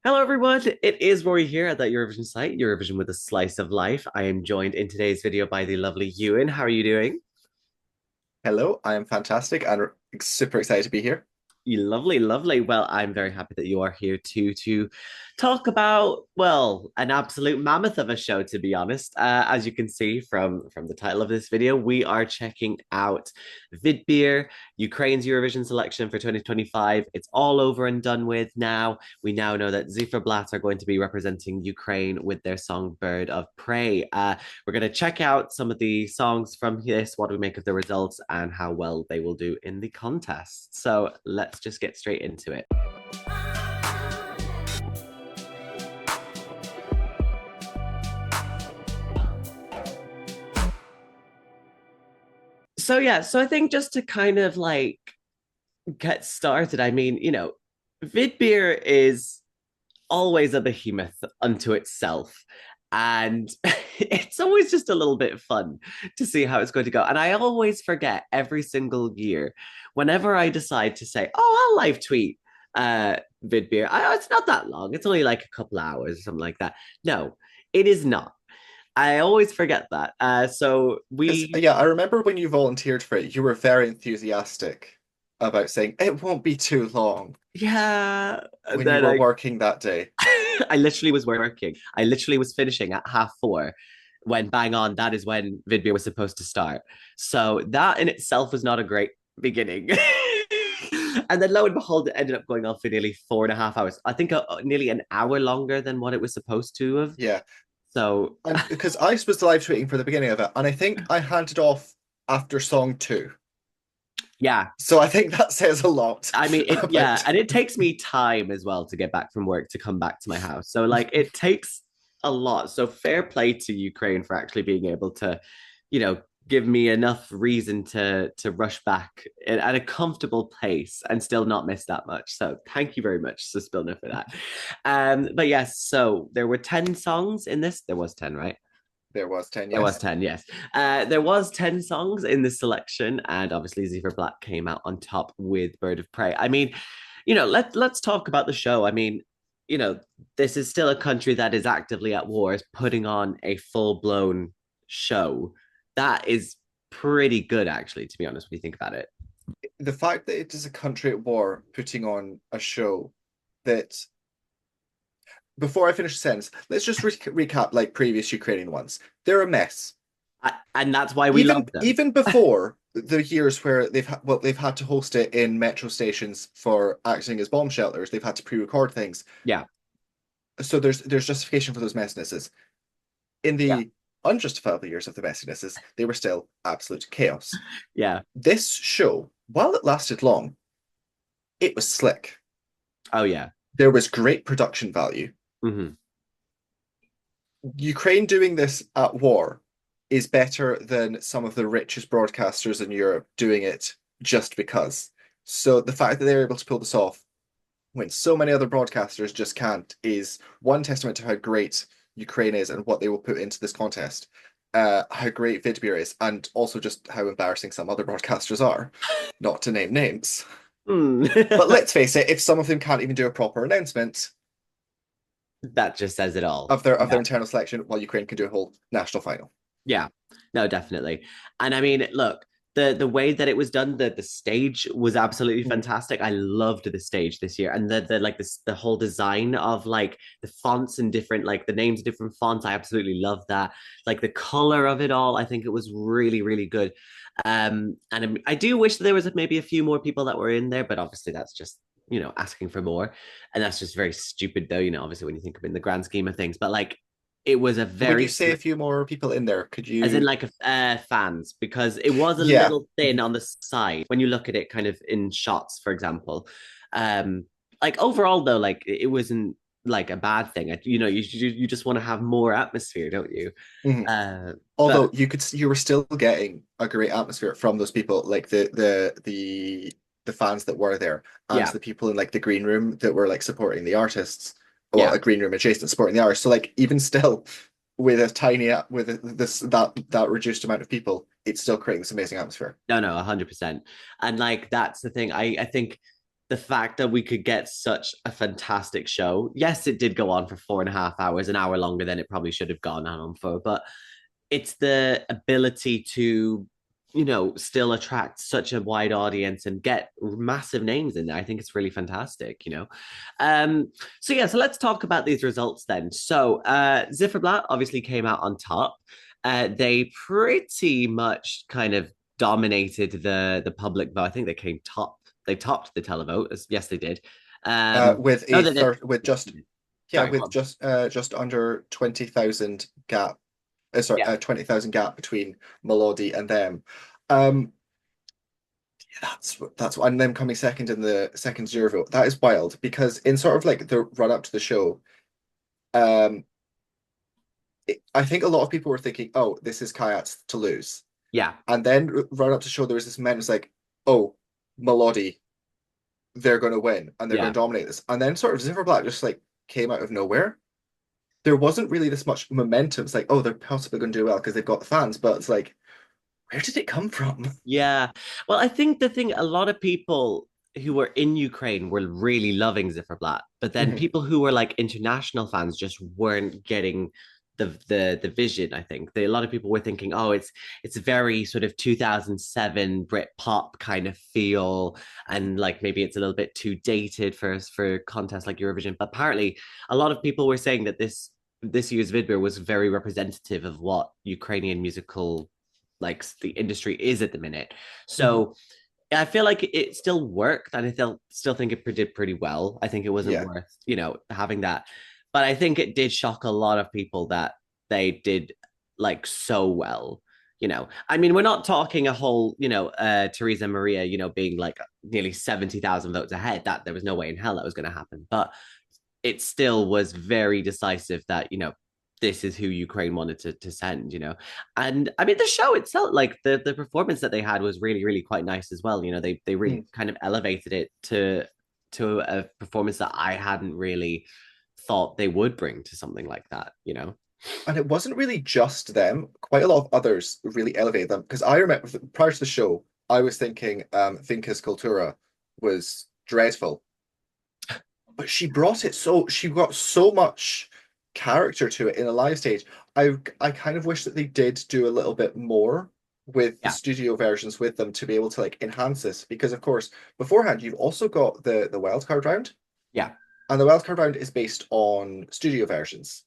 Hello, everyone. It is Rory here at that Eurovision site, Eurovision with a Slice of Life. I am joined in today's video by the lovely Ewan. How are you doing? Hello, I am fantastic and super excited to be here. You lovely, lovely. Well, I'm very happy that you are here to talk about, well, an absolute mammoth of a show, to be honest. As you can see from the title of this video, we are checking out Vidbir, Ukraine's Eurovision selection for 2025. It's all over and done with now. We now know that Ziferblat are going to be representing Ukraine with their song Bird of Prey. We're going to check out some of the songs from this, what do we make of the results, and how well they will do in the contest. So let's just get straight into it. So I think just to kind of like get started, I mean, Vidbeer is always a behemoth unto itself. And it's always just a little bit fun to see how it's going to go. And I always forget every single year, whenever I decide to say, oh, I'll live tweet Vidbeer. It's not that long. It's only like a couple hours or something like that. No, it is not. I always forget that. So Because we, yeah, I remember when you volunteered for it, you were very enthusiastic about saying it won't be too long yeah, and when you then were working that day. I literally was working. I literally was finishing at 4:30 when bang on, that is when Vidbir was supposed to start. So that in itself was not a great beginning. And then lo and behold, it ended up going on for nearly 4.5 hours. I think nearly an hour longer than what it was supposed to have. Yeah, So and because I was live tweeting for the beginning of it, and I think I handed off after song two. yeah, So I think that says a lot I mean, yeah, about. and it takes me time as well to get back from work to come back to my house. So like it takes a lot. So fair play to Ukraine for actually being able to, you know, give me enough reason to rush back at a comfortable pace and still not miss that much. So thank you very much, Suspline, for that. But yes, so there were 10 songs in this. There was 10, right? There was 10, There was yes. 10, yes. There was 10 songs in this selection, and obviously Ziferblat came out on top with Bird of Prey. I mean, let's talk about the show. I mean, you know, this is still a country that is actively at war, is putting on a full-blown show. That is pretty good, actually, to be honest, when you think about it. The fact that it is a country at war putting on a show that before I finish the sentence, let's just recap like previous Ukrainian ones. They're a mess. And that's why we Even love them. even before the years where they've had to host it in metro stations for acting as bomb shelters, they've had to pre-record things. Yeah, So there's justification for those messinesses. In yeah, the unjustifiable years of the messinesses, they were still absolute chaos. yeah. This show, while it lasted long, it was slick. Oh, yeah. There was great production value. Hmm. Ukraine doing this at war is better than some of the richest broadcasters in Europe doing it just because. So the fact that they're able to pull this off when so many other broadcasters just can't is one testament to how great Ukraine is and what they will put into this contest. How great Vidbir is, and also just how embarrassing some other broadcasters are, not to name names. But Mm. let's face it, if some of them can't even do a proper announcement That just says it all. of their Yeah. internal selection, while Ukraine can do a whole national final. Yeah, no, definitely. And I mean, look, the way that it was done, the stage was absolutely Mm. fantastic. I loved the stage this year, and the like this the whole design of like the fonts and different like the names of different fonts. I absolutely love that. Like the color of it all, I think it was really really good. And I do wish that there was maybe a few more people that were in there, but obviously that's just asking for more, and that's just very stupid though. Obviously when you think of it in the grand scheme of things, but like it was a When you very say a few more people in there, could as in you? like fans, because it was a Yeah, little thin on the side when you look at it kind of in shots, for example. um like overall though, like it wasn't like a bad thing. You just want to have more atmosphere, don't you? mhm. But Although you were still getting a great atmosphere from those people, like the fans that were there, and yeah, the people in like the green room that were like supporting the artists. Well, yeah, a green room adjacent supporting the artists. So like even still, with a tiny with this that reduced amount of people, it's still creating this amazing atmosphere. no, 100%. And like that's the thing. I think the fact that we could get such a fantastic show. Yes, it did go on for 4.5 hours, an hour longer than it probably should have gone on for, but it's the ability to, still attract such a wide audience and get massive names in there. I think it's really fantastic, um so yeah, so let's talk about these results then. So Ziferblat obviously came out on top. They pretty much kind of dominated the public vote. I think they came top. They topped the televote. Yes, they did. With No, a they did. third with just yeah Sorry, go with on. just under 20,000 gap. Sorry, Yeah, 20,000 gap between Melody and them. Um, that's and them coming second in the second zero vote. That is wild because in sort of like the run up to the show, um, I think a lot of people were thinking, "Oh, this is Kayat's to lose," yeah, and then run up to show there was this man who's like, "Oh, Melody, they're going to win and they're going yeah. to dominate this," and then sort of Ziferblat just like came out of nowhere. There wasn't really this much momentum. It's like, oh, they're possibly going to do well because they've got the fans, but it's like, where did it come from? Yeah. Well, I think the thing, a lot of people who were in Ukraine were really loving Ziferblat, but then Mhm. people who were like international fans just weren't getting the vision. I think a lot of people were thinking, oh, it's very sort of 2007 Brit pop kind of feel, and like maybe it's a little bit too dated for contests like Eurovision. But apparently, a lot of people were saying that this year's Vidbir was very representative of what Ukrainian musical like the industry is at the minute. Mhm. So I feel like it still worked, and I still think it did pretty well. I think it wasn't Yeah. worth having that, but I think it did shock a lot of people that they did like so well. I mean, we're not talking a whole, Teresa Maria, being like nearly 70,000 votes ahead. That there was no way in hell that was going to happen. But it still was very decisive that this is who Ukraine wanted to send. And I mean the show itself, like the performance that they had was really really quite nice as well. They really Mm. kind of elevated it to a performance that I hadn't really thought they would bring to something like that. And it wasn't really just them. Quite a lot of others really elevated them. Because I remember prior to the show, I was thinking Finca's Cultura was dreadful. But she got so much character to it in a live stage. I kind of wish that they did do a little bit more with the Yeah, studio versions with them to be able to like enhance this because of course beforehand you've also got the wildcard round, yeah, and the wildcard round is based on studio versions.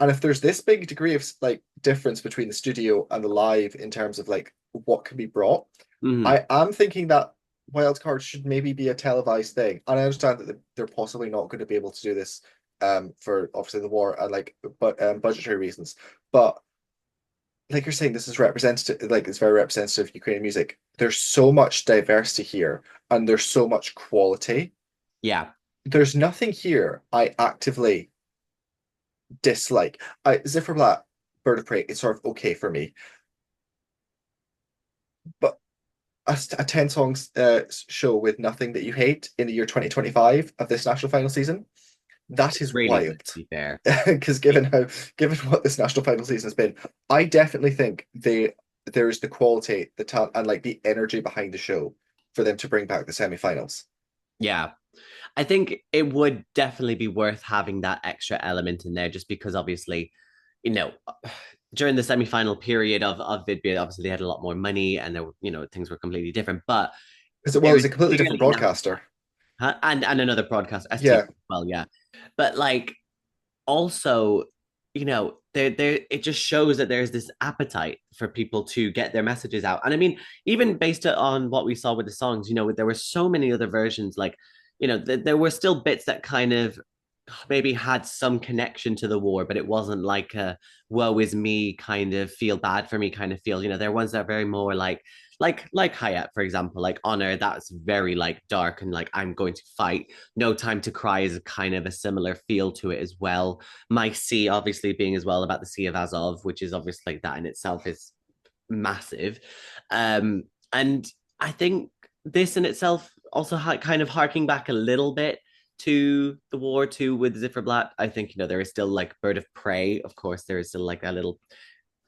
And if there's this big degree of like difference between the studio and the live in terms of like what can be brought, mm-hmm. I am thinking that wildcard should maybe be a televised thing. And I understand that they're possibly not going to be able to do this for obviously the war and like but budgetary reasons. But like you're saying, this is representative, like it's very representative of Ukrainian music. There's so much diversity here and there's so much quality. Yeah, There's nothing here I actively dislike. Zifferblatt, Bird of Prey, it's sort of okay for me. But a 10 songs show with nothing that you hate in the year 2025 of this national final season, that it's is really good to wild. be fair. Because given what this national final season has been, I definitely think there's the quality, the talent, and like the energy behind the show for them to bring back the semi-finals. Yeah, I think it would definitely be worth having that extra element in there, just because obviously, you know, during the semi-final period of Vidbir, obviously they had a lot more money and there were, things were completely different. But Because it there was is a completely different clearly now, broadcaster. huh? And another broadcast, ST Yeah, as well, yeah. But like also, there it just shows that there's this appetite for people to get their messages out. And I mean, even based on what we saw with the songs, there were so many other versions, like, there were still bits that kind of maybe had some connection to the war, but it wasn't like a woe is me kind of feel bad for me kind of feel. There ones that are very more like Hayat, for example, like Honor, that's very like dark and like I'm going to fight. No Time to Cry is kind of a similar feel to it as well. My Sea obviously being as well about the Sea of Azov, which is obviously that in itself is massive. And I think this in itself also kind of harking back a little bit to the war too with Ziferblat. I think there is still like Bird of Prey. Of course, there is still like a little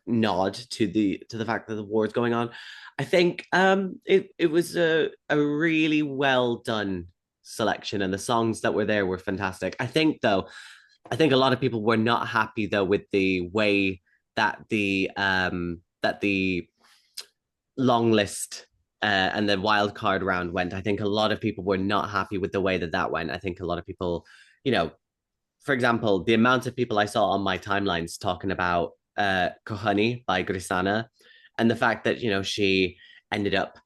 nod to the fact that the war is going on. I think it was a really well done selection, and the songs that were there were fantastic. I think though, I think a lot of people were not happy though with the way that the long list and the wild card round went. I think a lot of people were not happy with the way that that went. I think a lot of people, you know, for example, the amount of people I saw on my timelines talking about Kohani by Grisana, and the fact that, she ended up,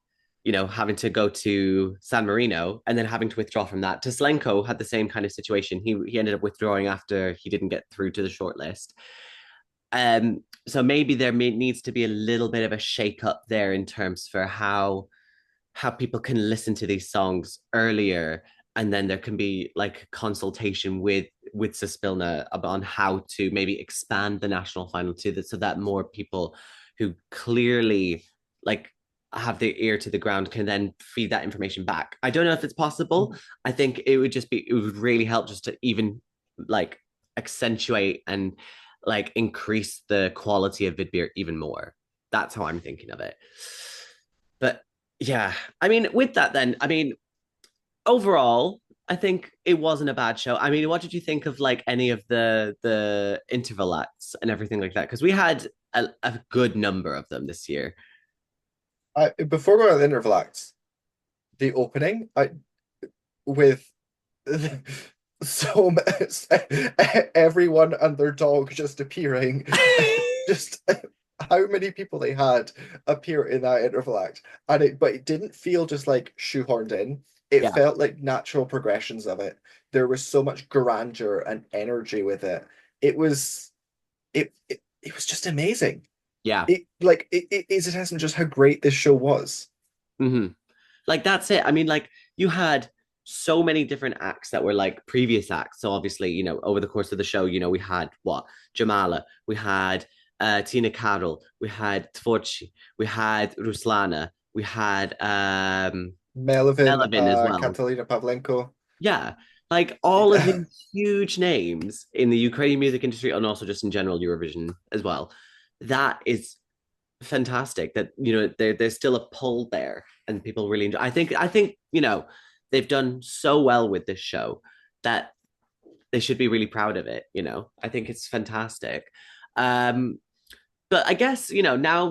having to go to San Marino and then having to withdraw from that. Teslenko had the same kind of situation. He ended up withdrawing after he didn't get through to the shortlist. So maybe there needs to be a little bit of a shake up there in terms for how people can listen to these songs earlier, and then there can be like consultation with Suspilna on how to maybe expand the national final to that, so that more people who clearly like have their ear to the ground can then feed that information back. I don't know if it's possible. I think it would really help just to even like accentuate and like increase the quality of Vidbir even more. That's how I'm thinking of it. But yeah, I mean, with that, then, I mean, overall, I think it wasn't a bad show. I mean, what did you think of like any of the interval acts and everything like that? Because we had a good number of them this year. Before going on the interval acts, the opening, with so everyone and their dog just appearing, just how many people they had appear in that interval act, but it didn't feel just like shoehorned in. It Yeah, felt like natural progressions of it. There was so much grandeur and energy with it. It was it was just amazing. yeah. It is a testament just how great this show was. Hmm. Like that's it. I mean, like you had so many different acts that were like previous acts. So obviously, over the course of the show, we had what Jamala, we had Tina Carroll, we had Tvorchi, we had Ruslana, we had Melvin, Melvin as well. Catalina Pavlenko. Yeah, like all of these huge names in the Ukrainian music industry and also just in general Eurovision as well. That is fantastic. That there's still a pull there, and people really enjoy. I think they've done so well with this show that they should be really proud of it. I think it's fantastic. Um, but I guess now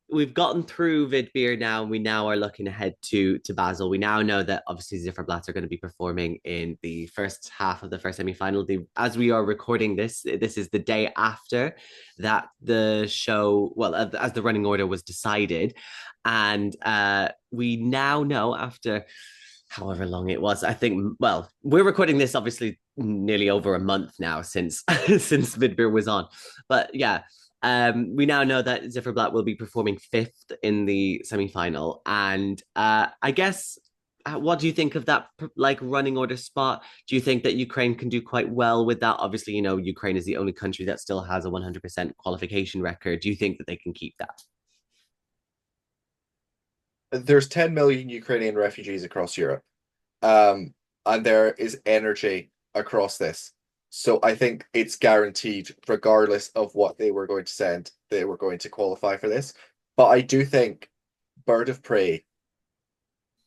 we've gotten through Vidbir now, and we now are looking ahead to Basel. We now know that obviously Ziferblat are going to be performing in the first half of the first semi-final. As we are recording this is the day after that the show, well, as the running order was decided, and we now know after however long it was. I think, well, we're recording this obviously nearly over a month now since since Vidbir was on, but yeah. We now know that Ziferblat will be performing fifth in the semi-final, and I guess, what do you think of that like running order spot? Do you think that Ukraine can do quite well with that? Obviously, Ukraine is the only country that still has a 100% qualification record. Do you think that they can keep that? There's 10 million Ukrainian refugees across Europe, um, and there is energy across this. So I think it's guaranteed, regardless of what they were going to send, they were going to qualify for this. But I do think Bird of Prey,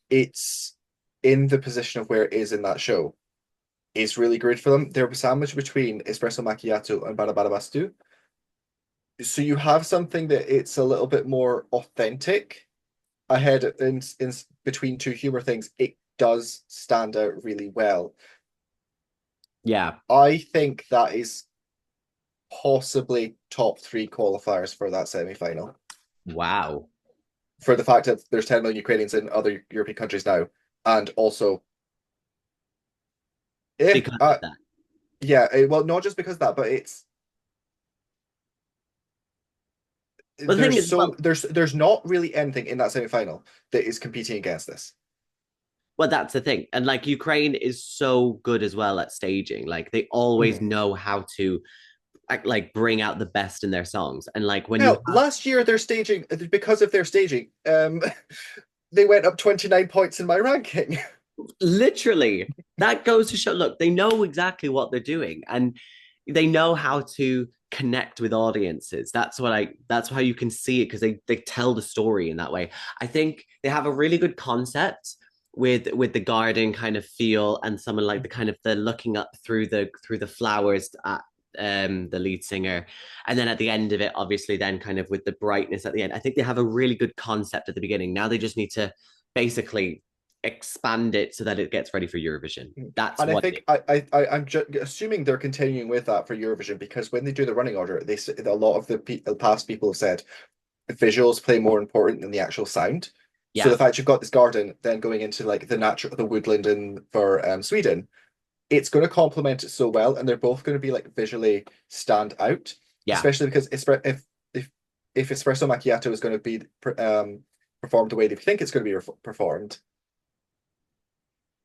it's in the position of where it is in that show, is really great for them. They're sandwiched between Espresso Macchiato and Barabarabastu. So you have something that it's a little bit more authentic ahead in between two humor things. It does stand out really well. Yeah. I think that is possibly top three qualifiers for that semi-final. Wow. For the fact that there's 10 million Ukrainians in other European countries now, and also, Because of that. well, not just because of that, but it's But the thing is, well, there's not really anything in that semi-final that is competing against this. well, that's the thing. And like Ukraine is so good as well at staging. Like they always Mhm. know how to like bring out the best in their songs. And like when you Hell, last year their staging, because of their staging, they went up 29 points in my ranking. literally, that goes to show, look, they know exactly what they're doing, and they know how to connect with audiences. That's how you can see it, because they tell the story in that way. I think they have a really good concept, with the garden kind of feel, and someone like the kind of the looking up through the flowers at the lead singer, and then at the end of it, obviously, then kind of with the brightness at the end. I think they have a really good concept at the beginning. Now they just need to basically expand it so that it gets ready for Eurovision. That's And I what think I'm assuming they're continuing with that for Eurovision because when they do the running order, a lot of the past people have said visuals play more important than the actual sound. So yeah, the fact you've got this garden, then going into like the woodland in for Sweden, it's going to complement it so well, and they're both going to be like visually stand out, yeah. especially because if if Espresso Macchiato is going to be performed the way they think it's going to be performed,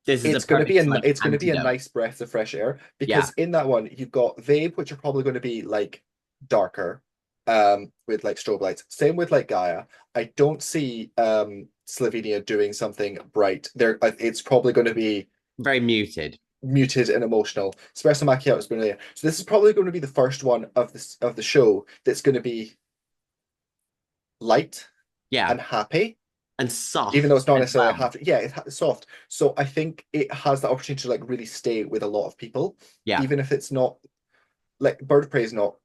This is a perfect like it's going to be a antidote. nice breath of fresh air Yeah, because in that one you've got Vape, which are probably going to be like darker, with like strobe lights. Same with like Gaia. I don't see Slovenia doing something bright. There, it's probably going to be very muted. muted and emotional. Espresso Macchiato has been there, so this is probably going to be the first one of this of the show that's going to be light Yeah, and happy, and even though soft it's not as necessarily well. half. Yeah, it's soft. So I think it has the opportunity to like really stay with a lot of people, Yeah, even if it's not like Bird of Prey is not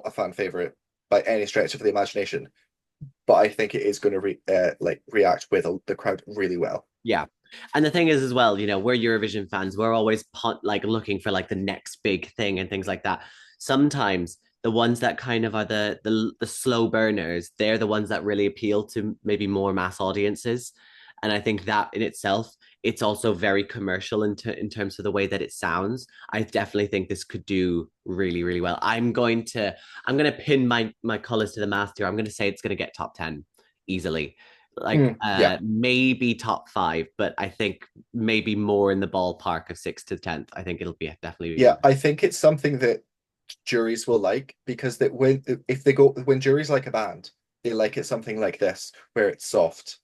a fan favorite by any stretch of the imagination. But I think it is going to like react with the crowd really well. yeah. And the thing is, as well, we're Eurovision fans. We're always like looking for like the next big thing and things like that. Sometimes the ones that kind of are the slow burners, they're the ones that really appeal to maybe more mass audiences. And I think that in itself, it's also very commercial in terms of the way that it sounds. I definitely think this could do really, really well. I'm going to pin my colors to the mast here. I'm going to say it's going to get top 10 easily, like Yeah, maybe top 5, but I think maybe more in the ballpark of 6th to 10th. I think it'll be definitely. yeah. I think it's something that juries will like because that when juries like a band, they like it something like this where it's soft.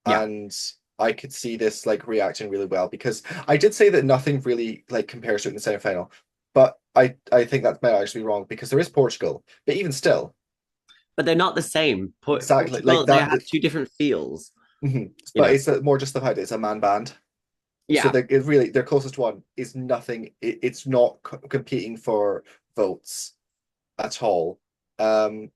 Yeah, And I could see this like reacting really well because I did say that nothing really like compares to it in the semi-final, but I think that might actually be wrong because there is Portugal, but even still, but they're not the same. exactly like Portugal, they that. have two different feels. Mhm. you But know it's more just the fact it's a man band, so yeah, their closest one is nothing. It's not competing for votes at all. Um,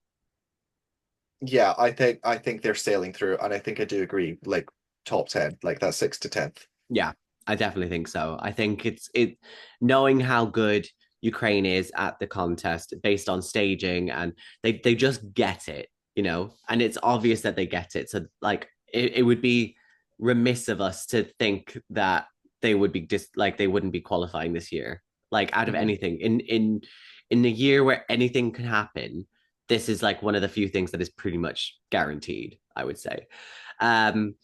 yeah, I think they're sailing through, and I think I do agree. Like top 10, like that 6th to 10th. yeah, I definitely think so. I think it knowing how good Ukraine is at the contest based on staging, and they just get it. And it's obvious that they get it. So like it would be remiss of us to think that they would be just like they wouldn't be qualifying this year. Like out of Mhm. anything in a year where anything can happen, this is like one of the few things that is pretty much guaranteed, I would say. Um,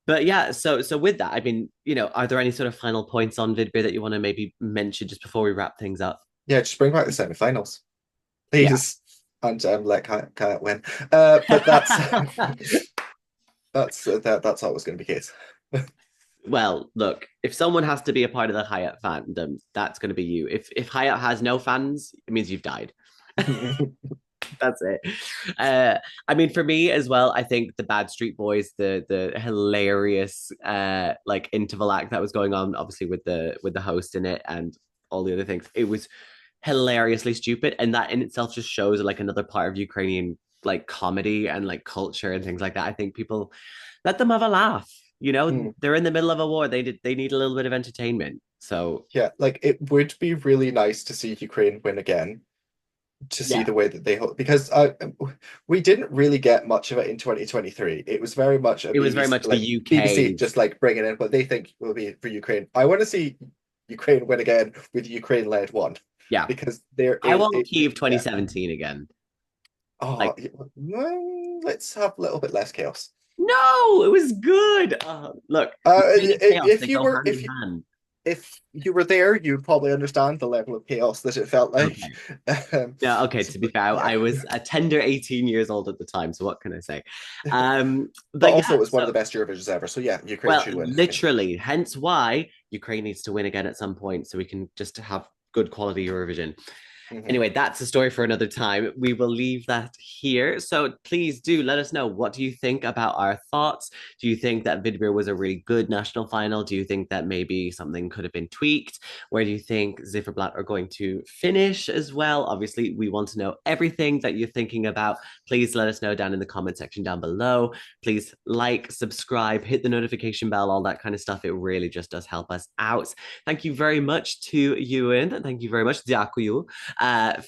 but yeah, so with that, I mean, are there any sort of final points on Vidbir that you want to maybe mention just before we wrap things up? Yeah, just bring back the semi-finals, Yeah. please, and let Kaya win. But that's always going to be the case. Well, look, if someone has to be a part of the Hayat fandom, that's going to be you. If Hayat has no fans, it means you've died. That's it. I mean, for me as well, I think the Bad Street Boys, the hilarious like interval act that was going on, obviously with the host in it and all the other things, it was hilariously stupid, and that in itself just shows like another part of Ukrainian like comedy and like culture and things like that. I think people let them have a laugh. Mm. They're in the middle of a war. They need a little bit of entertainment. So Yeah, like it would be really nice to see Ukraine win again, to see yeah, the way that they hold because we didn't really get much of it in 2023. It was very much a it was very BBC much the like BBC UK's. just like bringing in what they think will be for Ukraine. I want to see Ukraine win again with Ukraine led one Yeah, because there I is want Kyiv yeah. 2017 again. Oh, Like, let's have a little bit less chaos. no, it was good. Look, Ukraine and chaos, If they you go were hand in hand. if you were there, you'd probably understand the level of chaos that it felt like. Okay. Yeah, okay, So, to be fair, yeah, I was a tender 18 years old at the time, so what can I say? but But also yeah, it was one of so the best Eurovisions ever. So yeah, Ukraine well, should win. literally, hence why Ukraine needs to win again at some point so we can just have good quality Eurovision. Hmm. Anyway, that's a story for another time. We will leave that here. So please do let us know, what do you think about our thoughts? Do you think that Vidbir was a really good national final? Do you think that maybe something could have been tweaked? Where do you think Ziferblat are going to finish as well? Obviously, we want to know everything that you're thinking about. Please let us know down in the comment section down below. Please like, subscribe, hit the notification bell, all that kind of stuff. It really just does help us out. Thank you very much to Euan. Thank you very much, Diakuyu,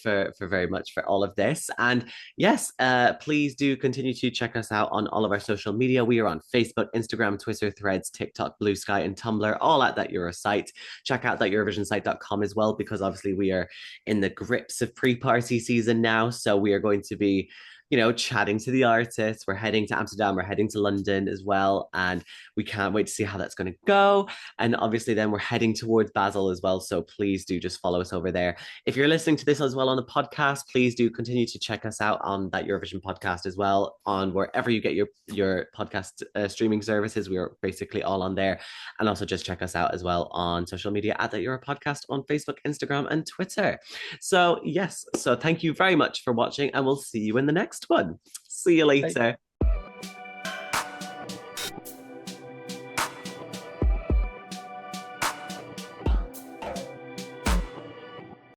for very much for all of this. And yes, please do continue to check us out on all of our social media. We are on Facebook, Instagram, Twitter, Threads, TikTok, Blue Sky, and Tumblr, all at that Euro site. Check out that EurovisionSite.com as well, because obviously we are in the grips of pre-party season now. So we are going to be, chatting to the artists. We're heading to Amsterdam, we're heading to London as well. And we can't wait to see how that's going to go. And obviously, then we're heading towards Basel as well. So please do just follow us over there. If you're listening to this as well on the podcast, please do continue to check us out on that Eurovision podcast as well, on wherever you get your podcast streaming services. We are basically all on there. And also just check us out as well on social media at that Euro podcast on Facebook, Instagram, and Twitter. So yes, so thank you very much for watching, and we'll see you in the next one. See you Hey. later.